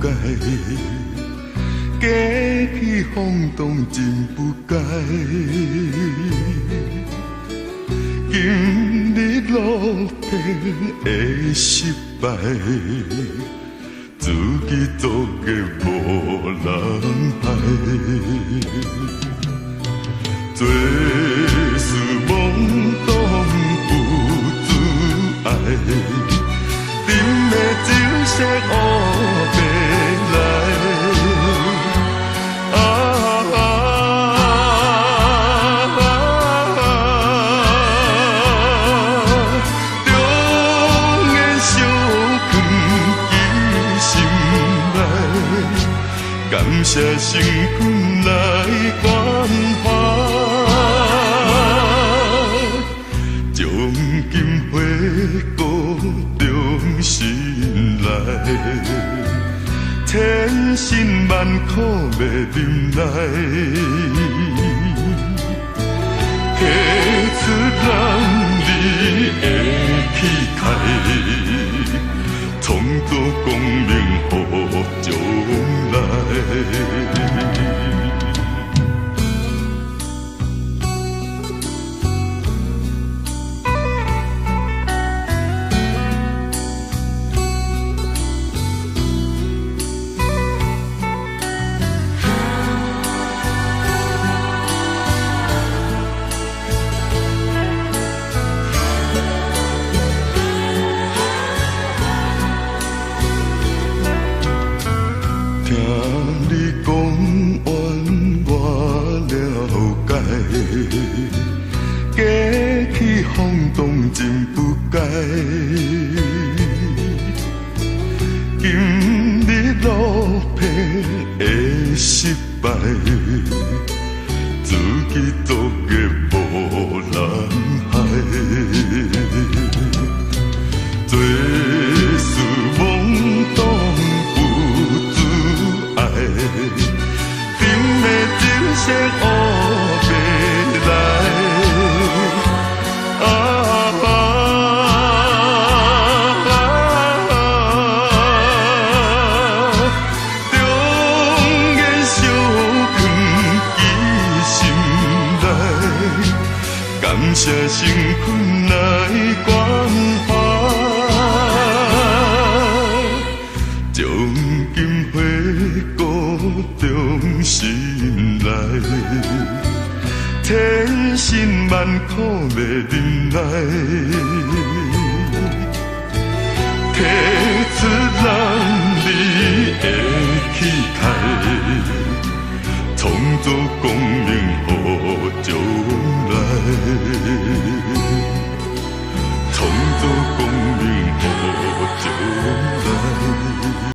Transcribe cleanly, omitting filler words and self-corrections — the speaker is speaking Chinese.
该，假去放荡真不该。今日落魄的失败，自己做个无人爱。做事懵懂不自爱，饮的酒色乌白来。感谢成分来关怀，将金花顾中心来，千辛万苦要忍耐，提出咱你的气概。创造光明予将来。听你讲完我了解，假去放荡真不该。今日落魄的失败，自己做个无人爱。做事懵懂不自爱，饮的酒色乌白来。中间小藏记心内，感谢成分来关怀。将金花顾中心来，千辛万苦要忍耐，提出咱你的气概，创造光明予将来，创造光明予将来。